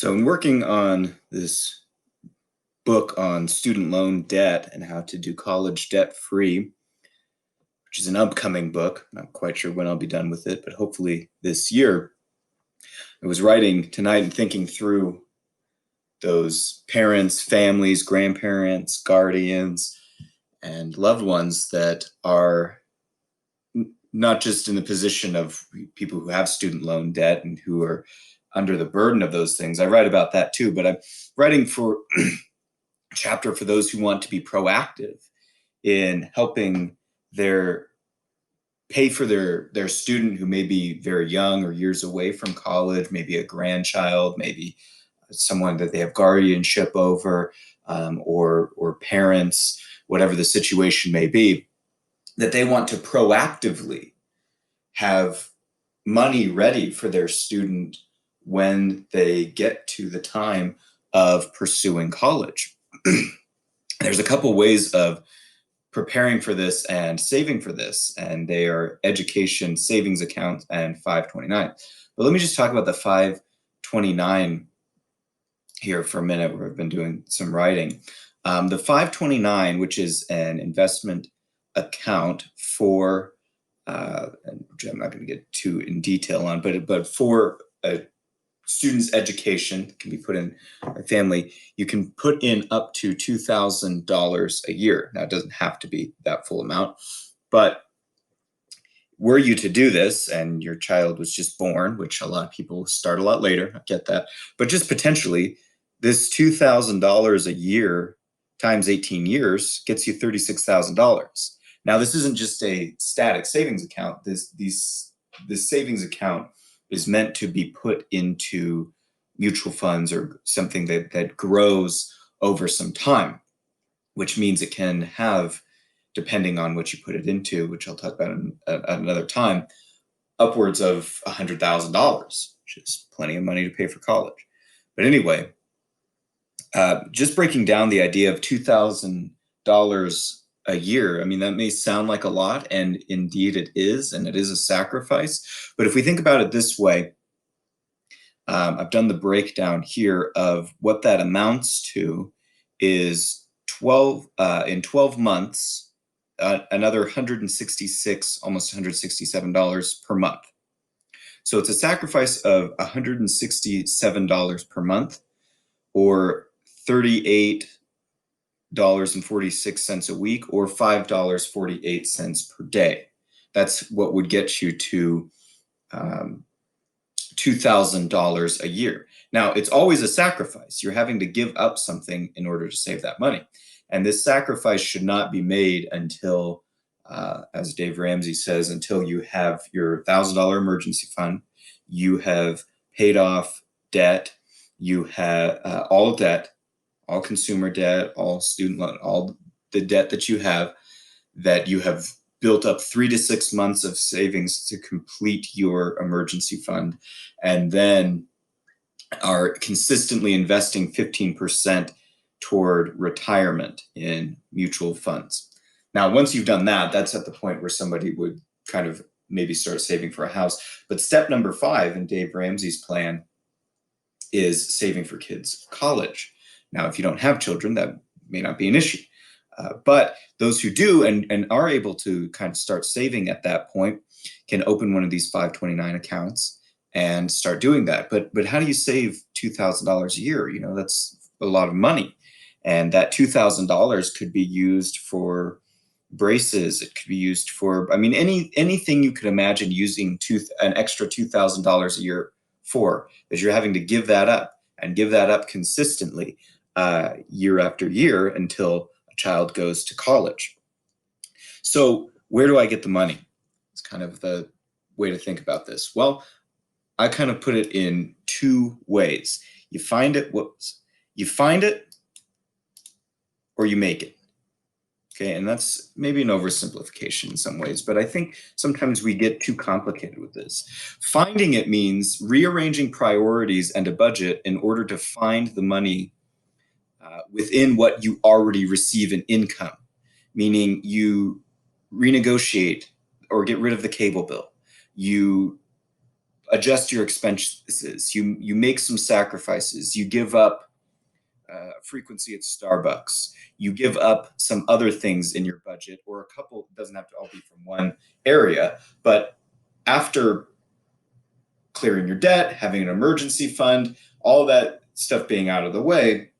So, in working on this book on student loan debt and how to do college debt free, which is an upcoming book, not quite sure when I'll be done with it, but hopefully this year, I was writing tonight and thinking through those parents, families, grandparents, guardians, and loved ones that are not just in the position of people who have student loan debt and who are under the burden of those things. I write about that too, but I'm writing for chapter for those who want to be proactive in helping their pay for their student who may be very young or years away from college, maybe a grandchild, maybe someone that they have guardianship over, or parents, whatever the situation may be, that they want to proactively have money ready for their student when they get to the time of pursuing college. There's a couple ways of preparing for this and saving for this, and they are education savings account and 529. But let me just talk about the 529 here for a minute, where I've been doing some writing. The 529, which is an investment account for, which I'm not going to get too in detail on, but for a student's education, can be put in a family, you can put in up to $2,000 a year. Now, it doesn't have to be that full amount, but were you to do this and your child was just born, which a lot of people start a lot later, I get that, but just potentially this $2,000 a year times 18 years gets you $36,000. Now, this isn't just a static savings account. This savings account is meant to be put into mutual funds or something that grows over some time, which means it can have, depending on what you put it into, which I'll talk about at another time, upwards of $100,000, which is plenty of money to pay for college. But anyway, just breaking down the idea of $2,000 a year. I mean, that may sound like a lot, and indeed it is, and it is a sacrifice. But if we think about it this way, I've done the breakdown here of what that amounts to is 12 in 12 months, another 166, almost $167 per month. So it's a sacrifice of $167 per month, or $38.46 a week, or $5.48 per day. That's what would get you to $2,000 a year. Now, it's always a sacrifice. You're having to give up something in order to save that money. And this sacrifice should not be made until, as Dave Ramsey says, until you have your $1,000 emergency fund, you have paid off debt, you have all debt, all consumer debt, all student loan, all the debt that you have built up 3 to 6 months of savings to complete your emergency fund, and then are consistently investing 15% toward retirement in mutual funds. Now, once you've done that, that's at the point where somebody would kind of maybe start saving for a house. But step number 5 in Dave Ramsey's plan is saving for kids' college. Now, if you don't have children, that may not be an issue. But those who do and are able to kind of start saving at that point can open one of these 529 accounts and start doing that. But how do you save $2,000 a year? You know, that's a lot of money. And that $2,000 could be used for braces. It could be used for, I mean, anything you could imagine using an extra $2,000 a year for, is you're having to give that up, and give that up consistently year after year until child goes to college. So where do I get the money? It's kind of the way to think about this. Well, I kind of put it in 2 ways. You find it, or you make it. Okay, and that's maybe an oversimplification in some ways, but I think sometimes we get too complicated with this. Finding it means rearranging priorities and a budget in order to find the money within what you already receive in income, meaning you renegotiate or get rid of the cable bill. You adjust your expenses. You make some sacrifices. You give up frequency at Starbucks. You give up some other things in your budget, or a couple. It doesn't have to all be from one area, but after clearing your debt, having an emergency fund, all that stuff being out of the way,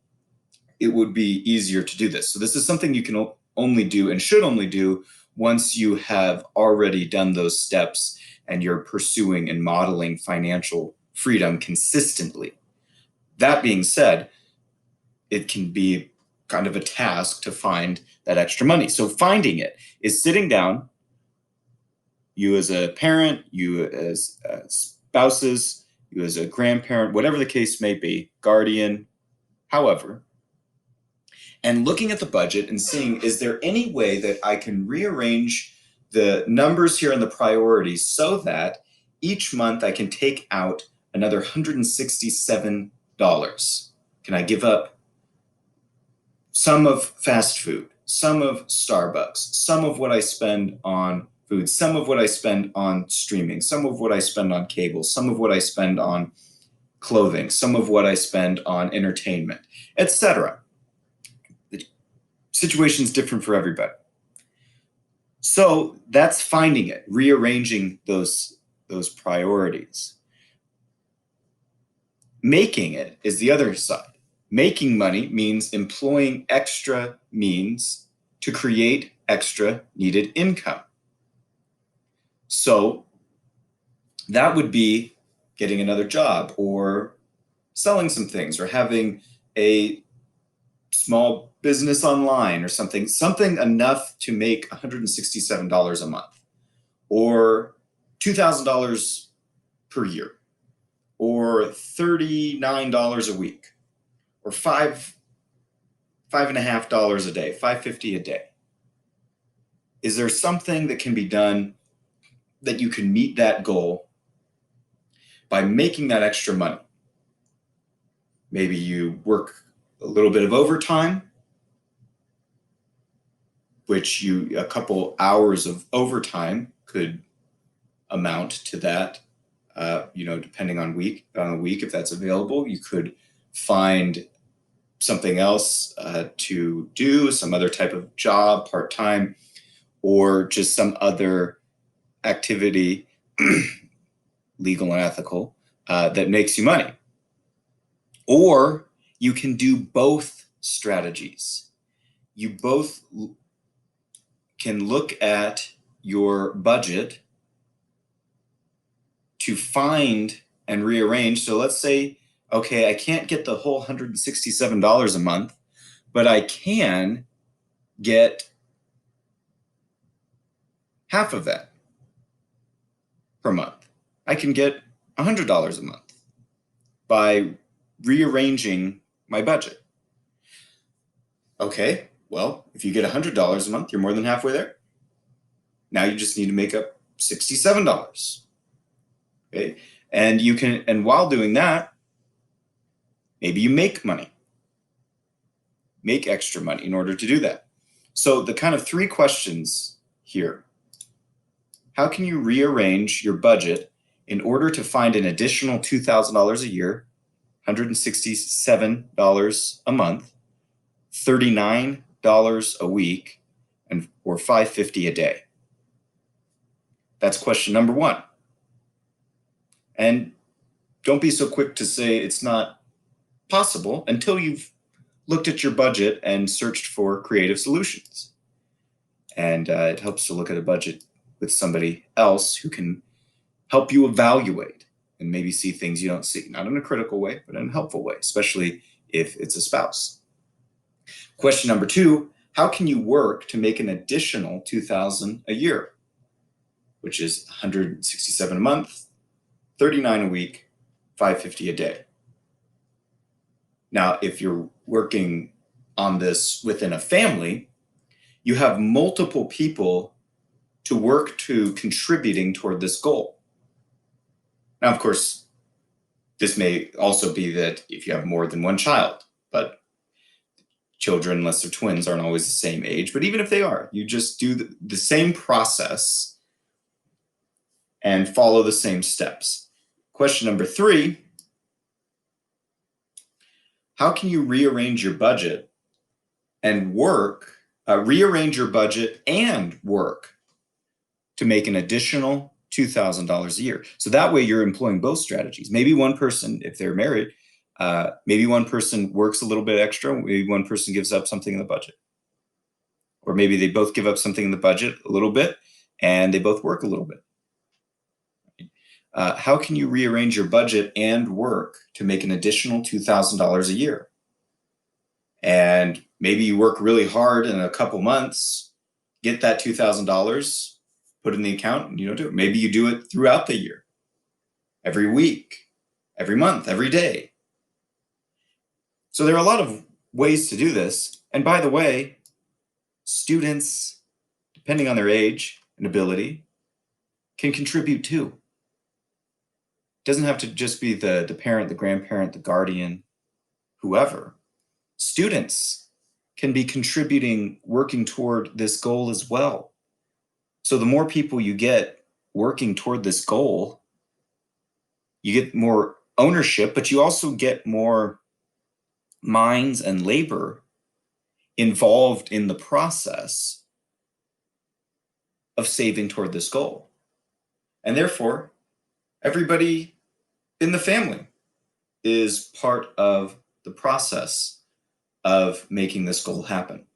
it would be easier to do this. So this is something you can only do and should only do once you have already done those steps and you're pursuing and modeling financial freedom consistently. That being said, it can be kind of a task to find that extra money. So finding it is sitting down, you as a parent, you as spouses, you as a grandparent, whatever the case may be, guardian, however, and looking at the budget and seeing, is there any way that I can rearrange the numbers here and the priorities so that each month I can take out another $167? Can I give up some of fast food, some of Starbucks, some of what I spend on food, some of what I spend on streaming, some of what I spend on cable, some of what I spend on clothing, some of what I spend on entertainment, etc. The situation's different for everybody. So that's finding it, rearranging those priorities. Making it is the other side. Making money means employing extra means to create extra needed income. So that would be getting another job or selling some things or having a small business online or something enough to make $167 a month or $2,000 per year or $39 a week or $5.50 a day, $5.50 a day. Is there something that can be done that you can meet that goal by making that extra money? Maybe you work a little bit of overtime, which a couple hours of overtime could amount to that. Depending on the week, if that's available, you could find something else to do, some other type of job, part-time, or just some other activity, legal and ethical, that makes you money. Or you can do both strategies. You both can look at your budget to find and rearrange. So let's say, okay, I can't get the whole $167 a month, but I can get half of that per month. I can get $100 a month by rearranging my budget. Okay, well, if you get $100 a month, you're more than halfway there. Now you just need to make up $67. Okay, and while doing that, maybe you make extra money in order to do that. So the kind of three questions here: how can you rearrange your budget in order to find an additional $2,000 a year, $167 a month, $39 a week, or $5.50 a day? That's question number one. And don't be so quick to say it's not possible until you've looked at your budget and searched for creative solutions. And it helps to look at a budget with somebody else who can help you evaluate and maybe see things you don't see, not in a critical way, but in a helpful way, especially if it's a spouse. Question number two: how can you work to make an additional $2,000 a year, which is $167 a month, $39 a week, $5.50 a day? Now, if you're working on this within a family, you have multiple people to work to contributing toward this goal. Now, of course, this may also be that if you have more than one child, but children, unless they're twins, aren't always the same age. But even if they are, you just do the same process and follow the same steps. Question number 3, how can you rearrange your budget and work, rearrange your budget and work to make an additional $2,000 a year? So that way you're employing both strategies. Maybe one person, if they're married, maybe one person works a little bit extra, maybe one person gives up something in the budget. Or maybe they both give up something in the budget a little bit and they both work a little bit. How can you rearrange your budget and work to make an additional $2,000 a year? And maybe you work really hard in a couple months, get that $2,000, put it in the account, and you don't do it. Maybe you do it throughout the year, every week, every month, every day. So there are a lot of ways to do this. And by the way, students, depending on their age and ability, can contribute too. It doesn't have to just be the parent, the grandparent, the guardian, whoever. Students can be contributing, working toward this goal as well. So the more people you get working toward this goal, you get more ownership, but you also get more minds and labor involved in the process of saving toward this goal. And therefore, everybody in the family is part of the process of making this goal happen.